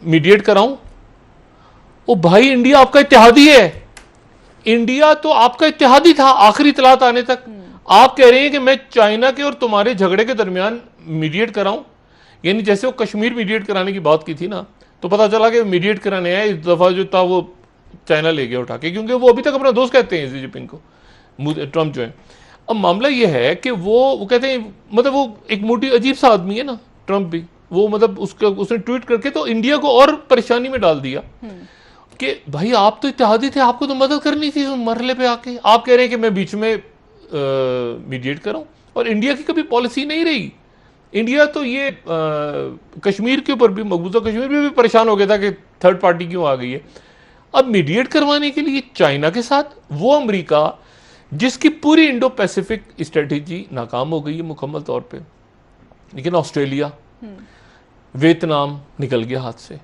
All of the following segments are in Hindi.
मीडिएट कराऊं? ओ भाई, इंडिया आपका इत्तेहादी है। इंडिया तो आपका इत्तेहादी था आखिरी इतलात आने तक। आप कह रहे हैं कि मैं चाइना के और तुम्हारे झगड़े के दरमियान मीडिएट कराऊं? यानी जैसे वो कश्मीर मीडिएट कराने की बात की थी ना, तो पता चला कि मीडिएट कराने आया, इस दफा जो था वो चाइना ले गया उठा के, क्योंकि वो अभी तक अपना दोस्त कहते हैं शी जिनपिंग को, ट्रंप जो है। अब मामला ये है कि वो कहते हैं, मतलब वो एक मोटी अजीब सा आदमी है ना ट्रंप भी। वो मतलब उसने ट्वीट करके तो इंडिया को और परेशानी में डाल दिया कि भाई आप तो इत्तेहादी थे, आपको तो मदद करनी थी उस मरहले पे आके। आप कह रहे हैं कि मैं बीच में मीडिएट करूं, और इंडिया की कभी पॉलिसी नहीं रही। इंडिया तो ये कश्मीर के ऊपर भी, मकबूजा कश्मीर में भी परेशान हो गया था कि थर्ड पार्टी क्यों आ गई है। अब मीडिएट करवाने के लिए चाइना के साथ वो अमेरिका जिसकी पूरी इंडो पैसिफिक स्ट्रेटेजी नाकाम हो गई है मुकम्मल तौर पे। लेकिन ऑस्ट्रेलिया, वियतनाम निकल गया हाथ से।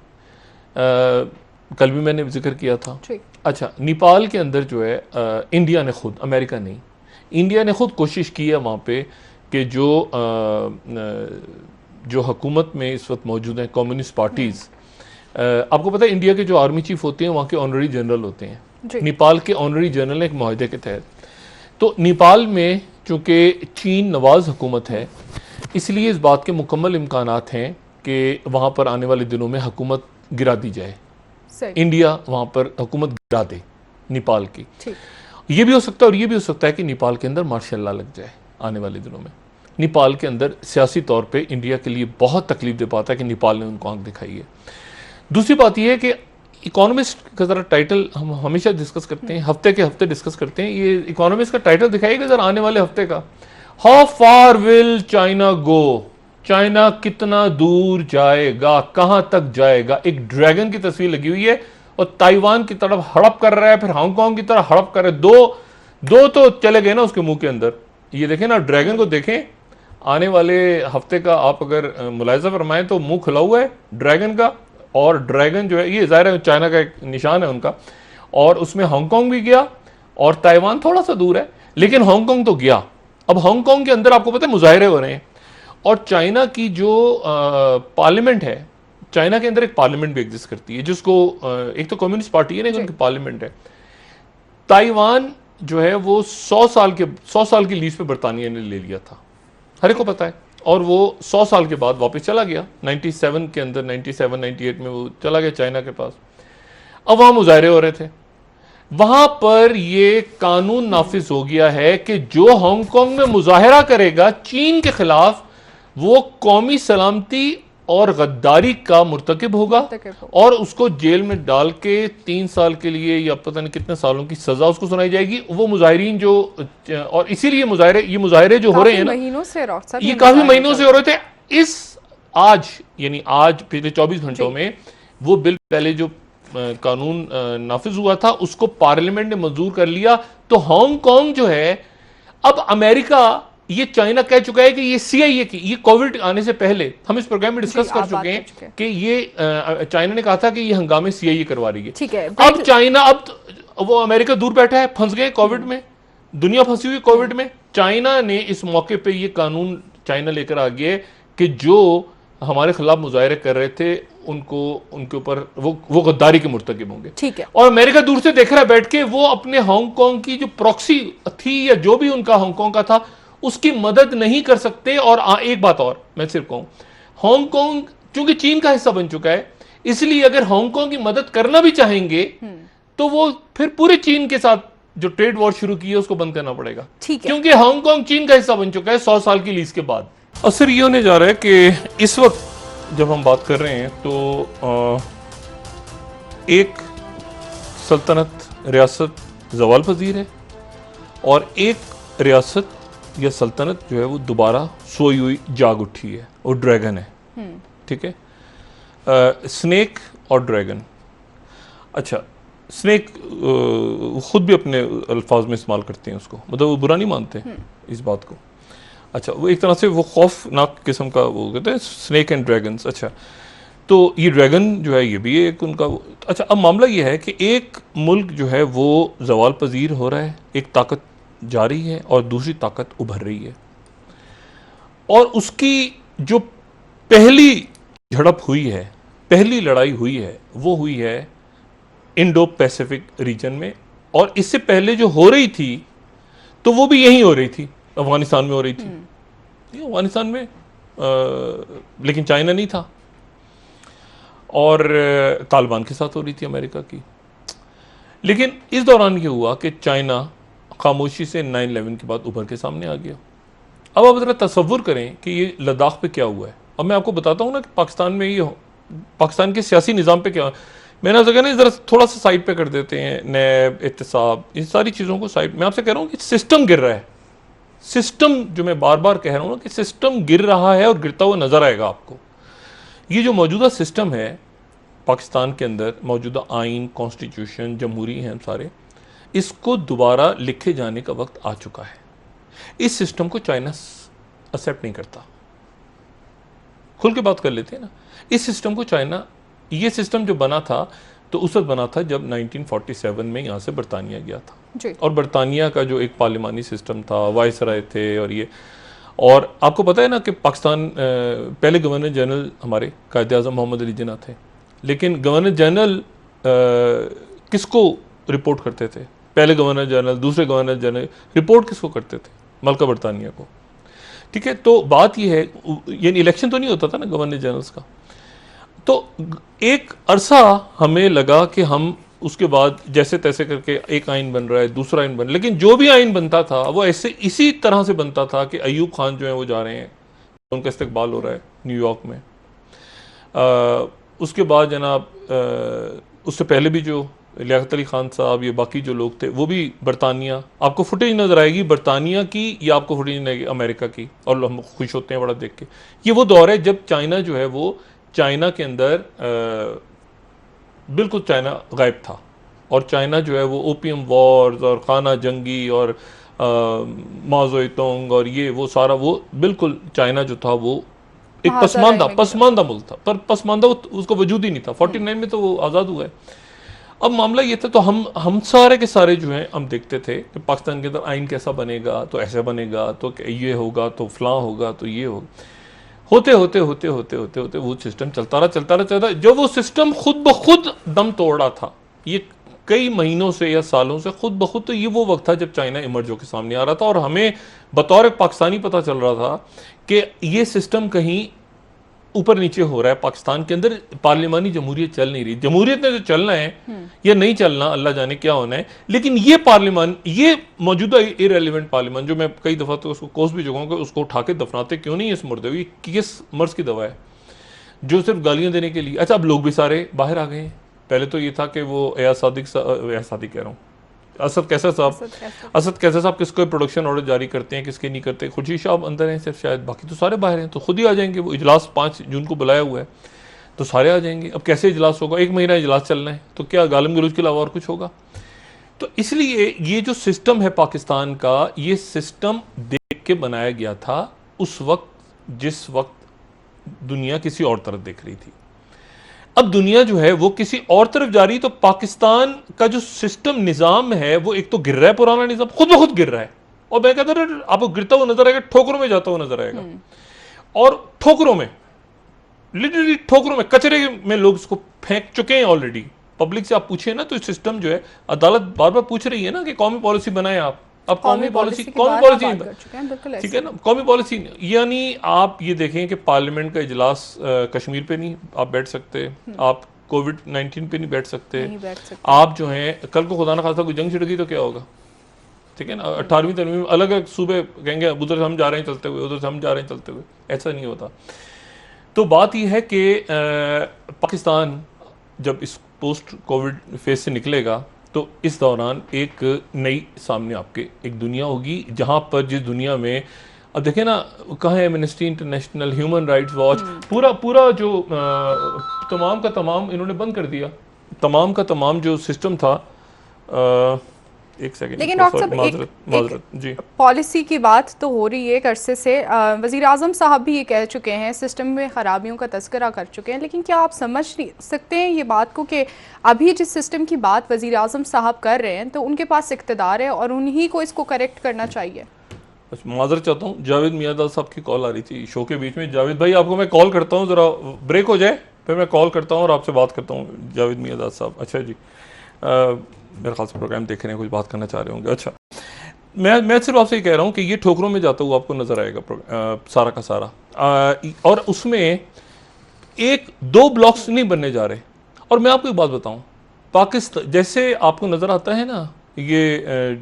कल भी मैंने जिक्र किया था। अच्छा, नेपाल के अंदर जो है इंडिया ने खुद, अमेरिका नहीं, इंडिया ने खुद कोशिश की है वहाँ पे कि जो हुकूमत में इस वक्त मौजूद हैं कम्युनिस्ट पार्टीज़, आपको पता है इंडिया के जो आर्मी चीफ होते हैं वहाँ के ऑनररी जनरल होते हैं। नेपाल के ऑनररी जनरल ने एक मुआहदे के तहत, तो नेपाल में चूँकि चीन नवाज हुकूमत है, इसलिए इस बात के मुकम्मल इम्कानात हैं कि वहाँ पर आने वाले दिनों में हुकूमत गिरा दी जाए, इंडिया वहाँ पर हुकूमत गिरा दे नेपाल की। ये भी हो सकता है, और ये भी हो सकता है कि नेपाल के अंदर मार्शल लॉ लग जाए आने वाले दिनों में। नेपाल के अंदर सियासी तौर पे इंडिया के लिए बहुत तकलीफ दे पाता है कि नेपाल ने उनको आंख दिखाई है। दूसरी बात यह है कि इकोनॉमिस्ट का ज़रा टाइटल हम हमेशा डिस्कस करते हैं, हफ्ते के हफ्ते डिस्कस करते हैं। ये इकोनॉमिस्ट का टाइटल दिखाइएगा ज़रा आने वाले हफ्ते का, how far will China go, China कितना दूर जाएगा, कहां तक जाएगा। एक ड्रैगन की तस्वीर लगी हुई है और ताइवान की तरफ हड़प कर रहा है, फिर हांगकांग की तरफ हड़प कर रहा है। दो तो चले गए ना उसके मुंह के अंदर। ये देखें ना, ड्रैगन को देखें, आने वाले हफ्ते का आप अगर मुलाहिजा फरमाएं तो मुंह खुला हुआ है ड्रैगन का, और ड्रैगन जो है ये ज़ाहिर है चाइना का एक निशान है उनका, और उसमें हांगकांग भी गया और ताइवान थोड़ा सा दूर है, लेकिन हांगकांग तो गया। अब हांगकांग के अंदर आपको पता है मुजाहरे हो रहे हैं, और चाइना की जो पार्लियामेंट है, चाइना के अंदर एक पार्लियामेंट भी एग्जिस्ट करती है जिसको एक तो कम्युनिस्ट पार्टी है ना, उनकी पार्लियामेंट है। ताइवान जो है वो 100 साल की लीज पे बरतानिया ने ले लिया था, हर एक को पता है, और वो 100 साल के बाद वापस चला गया 97 के अंदर, 97-98 में वो चला गया चाइना के पास। अब वहां मुजाहरे हो रहे थे, वहां पर ये कानून नाफिज हो गया है कि जो हांगकांग में मुजाहरा करेगा चीन के खिलाफ, वो कौमी सलामती और गद्दारी का मुर्तकिब होगा, और उसको जेल में डाल के 3 साल के लिए या पता नहीं कितने सालों की सजा उसको सुनाई जाएगी। वो मुजाहिरीन जो, और इसीलिए ये मुजाहरे जो हो रहे हैं ना, ये काफी महीनों से हो रहे थे। आज पिछले 24 घंटों में वो बिल, पहले जो कानून नाफिज हुआ था उसको पार्लियामेंट ने मंजूर कर लिया। तो हांगकांग जो है, अब अमेरिका, ये चाइना कह चुका है कि ये सीआईए की, ये कोविड आने से पहले हम इस प्रोग्राम में डिस्कस कर चुके हैं कि ये चाइना ने कहा था कि ये हंगामे सीआईए करवा रही है। ठीक है, अब चाइना, अब वो अमेरिका दूर बैठा है, फंस गए कोविड में, दुनिया फंसी हुई कोविड में। चाइना ने इस मौके पे ये कानून चाइना लेकर आ गया कि जो हमारे खिलाफ मुजाहरे कर रहे थे उनको, उनके ऊपर वो गद्दारी के मुर्तकिब होंगे। ठीक है, और अमेरिका दूर से देख रहा है बैठ के, वो अपने हांगकांग की जो प्रॉक्सी थी या जो भी उनका हांगकांग का था उसकी मदद नहीं कर सकते। और एक बात और मैं सिर्फ कहूं, हांगकांग चूंकि चीन का हिस्सा बन चुका है, इसलिए अगर हांगकांग की मदद करना भी चाहेंगे तो वो फिर पूरे चीन के साथ जो ट्रेड वॉर शुरू की है उसको बंद करना पड़ेगा, क्योंकि हांगकांग चीन का हिस्सा बन चुका है 100 साल की लीज के बाद। असर ये होने जा रहा है कि इस वक्त जब हम बात कर रहे हैं तो एक सल्तनत रियासत जवाल पजीर है, और एक रियासत या सल्तनत जो है वो दोबारा सोई हुई जाग उठी है, वो ड्रैगन है। ठीक है, स्नेक और ड्रैगन। अच्छा, स्नेक खुद भी अपने अल्फाज में इस्तेमाल करते हैं उसको, मतलब वो बुरा नहीं मानते इस बात को। अच्छा, वो एक तरह से वो खौफनाक किस्म का वो कहते हैं स्नेक एंड ड्रैगन्स। अच्छा, तो ये ड्रैगन जो है ये भी एक उनका अच्छा, अब मामला ये है कि एक मुल्क जो है वो जवाल पजीर हो रहा है, एक ताकत जा रही है और दूसरी ताकत उभर रही है, और उसकी जो पहली झड़प हुई है, पहली लड़ाई हुई है वो हुई है इंडो पैसिफिक रीजन में, और इससे पहले जो हो रही थी तो वो भी यहीं हो रही थी, अफगानिस्तान में हो रही थी, ये अफगानिस्तान में लेकिन चाइना नहीं था, और तालिबान के साथ हो रही थी अमेरिका की। लेकिन इस दौरान ये हुआ कि चाइना खामोशी से 9/11 के बाद उभर के सामने आ गया। अब आप ज़रा तसव्वुर करें कि ये लद्दाख पे क्या हुआ है। अब मैं आपको बताता हूँ ना कि पाकिस्तान में ये पाकिस्तान के सियासी निज़ाम पे क्या, मैंने कहा ना ज़रा थोड़ा सा साइड पे कर देते हैं, नैब, एहतसाब, इन सारी चीज़ों को साइड। मैं आपसे कह रहा हूँ कि सिस्टम गिर रहा है, सिस्टम, जो मैं बार बार कह रहा हूँ ना कि सिस्टम गिर रहा है और गिरता हुआ नजर आएगा आपको। ये जो मौजूदा सिस्टम है पाकिस्तान के अंदर, मौजूदा आइन, कॉन्स्टिट्यूशन, जमहूरी हैं हम सारे, इसको दोबारा लिखे जाने का वक्त आ चुका है। इस सिस्टम को चाइना एक्सेप्ट नहीं करता। खुल के बात कर लेते हैं ना, इस सिस्टम को चाइना, ये सिस्टम जो बना था तो उस वक्त बना था जब 1947 में यहाँ से बरतानिया गया था जी। और बरतानिया का जो एक पार्लिमानी सिस्टम था, वाइसराय थे, और ये, और आपको पता है ना कि पाकिस्तान पहले गवर्नर जनरल हमारे कायद आज़म मोहम्मद अली जिन्ना थे, लेकिन गवर्नर जनरल किसको रिपोर्ट करते थे? पहले गवर्नर जनरल, दूसरे गवर्नर जनरल रिपोर्ट किसको करते थे? मलका बरतानिया को। ठीक है, तो बात यह है, यानी इलेक्शन तो नहीं होता था ना गवर्नर जनरल्स का। तो एक अरसा हमें लगा कि हम उसके बाद जैसे तैसे करके एक आइन बन रहा है, दूसरा आइन बन, लेकिन जो भी आइन बनता था वो ऐसे इसी तरह से बनता था कि अयूब खान जो है वो जा रहे हैं, उनका इस्तकबाल हो रहा है न्यूयॉर्क में। उसके बाद जनाब उससे पहले भी जो लियाकत अली खान साहब, ये बाकी जो लोग थे, वो भी बरतानिया, आपको फुटेज नज़र आएगी बरतानिया की, या आपको फुटेज नहीं अमेरिका की, और हम खुश होते हैं बड़ा देख के। ये वो दौर है जब चाइना जो है वो, चाइना के अंदर बिल्कुल चाइना गायब था, और चाइना जो है वो ओपियम वॉर्स और खाना जंगी और माओज़ेतुंग और ये वो सारा, वो बिल्कुल चाइना जो था वो एक पसमानदा मुल्क था, पर पसमानदा उसको वजूद ही नहीं था। 49 में तो वो आज़ाद हुआ है। अब मामला ये था, तो हम सारे के सारे जो हैं हम देखते थे कि पाकिस्तान के अंदर आइन कैसा बनेगा, तो ऐसे बनेगा, तो ये होगा, तो फलां होगा, तो ये होगा। होते होते होते होते होते होते वो सिस्टम चलता रहा। जब वो सिस्टम खुद ब खुद दम तोड़ रहा था, ये कई महीनों से या सालों से खुद ब खुद, तो ये वो वक्त था जब चाइना इमर्ज होकर सामने आ रहा था, और हमें बतौर पाकिस्तानी पता चल रहा था कि ये सिस्टम कहीं ऊपर नीचे हो रहा है। पाकिस्तान के अंदर पार्लिमानी जमहूरियत चल नहीं रही। जमहूरियत ने जो चलना है या नहीं चलना, अल्लाह जाने क्या होना है, लेकिन ये पार्लिमान, ये मौजूदा इररिलेवेंट पार्लिमान, जो मैं कई दफ़ा तो उसको कोस भी चुका हूँ कि उसको उठा के दफनाते क्यों नहीं इस मुर्दे, ये किस मर्ज की दवा है जो सिर्फ गालियाँ देने के लिए। अच्छा, अब लोग भी सारे बाहर आ गए हैं। पहले तो ये था कि वो एयाज सादिक कह रहा हूँ, असद कैसर साहब किसको प्रोडक्शन ऑर्डर जारी करते हैं, किसके नहीं करते। खुर्शीद साहब अंदर हैं सिर्फ शायद, बाकी तो सारे बाहर हैं, तो खुद ही आ जाएंगे। वो इजलास 5 जून को बुलाया हुआ है, तो सारे आ जाएंगे। अब कैसे इजलास होगा? 1 महीना इजलास चलना है, तो क्या गालिम गलौज के अलावा और कुछ होगा? तो इसलिए ये जो सिस्टम है पाकिस्तान का, ये सिस्टम देख के बनाया गया था उस वक्त जिस वक्त दुनिया किसी और तरफ देख रही थी। अब दुनिया जो है वो किसी और तरफ जा रही, तो पाकिस्तान का जो सिस्टम निज़ाम है वो एक तो गिर रहा है, पुराना निज़ाम खुद ब खुद गिर रहा है। और मैं कहता हूं आपको गिरता हुआ नजर आएगा, ठोकरों में जाता हुआ नजर आएगा, और ठोकरों में, लिटरली ठोकरों में, कचरे में लोग इसको फेंक चुके हैं ऑलरेडी। पब्लिक से आप पूछे ना, तो सिस्टम जो है, अदालत बार बार पूछ रही है ना कि कौमी पॉलिसी बनाए आप। अब कौमी पॉलिसी ठीक है ना, कौमी पॉलिसी, यानी आप ये देखें कि पार्लियामेंट का इजलास कश्मीर पे नहीं आप बैठ सकते, आप कोविड-19 पे नहीं बैठ सकते, आप जो हैं कल को खुदा ना खास्ता कोई जंग छिड़ गई तो क्या होगा? ठीक है ना, 18वीं 13वीं में अलग अलग सूबे कहेंगे उधर से हम जा रहे हैं चलते हुए, उधर से हम जा रहे हैं चलते हुए, ऐसा नहीं होता। तो बात यह है कि पाकिस्तान जब इस पोस्ट कोविड फेज से निकलेगा, तो इस दौरान एक नई सामने आपके एक दुनिया होगी, जहां पर जिस दुनिया में, अब देखें ना, कहाँ है amnesty international, human rights watch, पूरा जो तमाम का तमाम इन्होंने बंद कर दिया, तमाम का तमाम जो सिस्टम था। एक सेकंड, लेकिन डॉक्टर साहब, एक पॉलिसी की बात तो हो रही है एक अरसे से। वज़ीर आज़म साहब भी ये कह चुके हैं, सिस्टम में ख़राबियों का तज़किरा कर चुके हैं, लेकिन क्या आप समझ सकते हैं ये बात को कि अभी जिस सिस्टम की बात वज़ीर आज़म साहब कर रहे हैं, तो उनके पास इक़्तिदार है और उन्हीं को इसको करेक्ट करना चाहिए? माज़रत चाहता हूँ, जावेद मियाँदाद साहब की कॉल आ रही थी शो के बीच में। जावेद भाई, आपको मैं कॉल करता हूँ, ज़रा ब्रेक हो जाए। फिर मैं कॉल करता हूँ और आपसे बात करता हूँ जावेद मियाँदाद साहब। अच्छा जी, मेरे ख्याल से प्रोग्राम देख रहे हैं, कुछ बात करना चाह रहे होंगे। अच्छा, मैं सिर्फ आपसे ये कह रहा हूँ कि ये ठोकरों में जाता हुआ आपको नज़र आएगा सारा का सारा, और उसमें एक दो ब्लॉक्स नहीं बनने जा रहे। और मैं आपको एक बात बताऊँ, पाकिस्तान जैसे आपको नज़र आता है ना, ये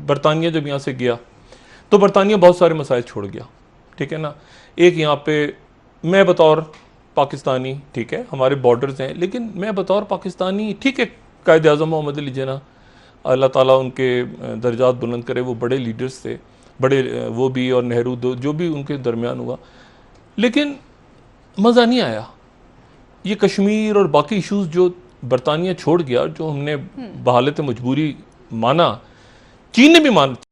बरतानिया जब यहाँ से गया तो बरतानिया बहुत सारे मसाइल छोड़ गया, ठीक है ना। एक यहाँ पे मैं बतौर पाकिस्तानी, ठीक है हमारे बॉर्डर्स हैं, लेकिन मैं बतौर पाकिस्तानी, ठीक है कायद आज़म मोहम्मद अली जिन्ना अल्लाह ताला उनके दर्जात बुलंद करे, वो बड़े लीडर्स थे, बड़े वो भी और नेहरू जो भी उनके दरमियान हुआ, लेकिन मज़ा नहीं आया। ये कश्मीर और बाकी इश्यूज़ जो बरतानिया छोड़ गया, जो हमने बहालत मजबूरी माना, चीन ने भी मान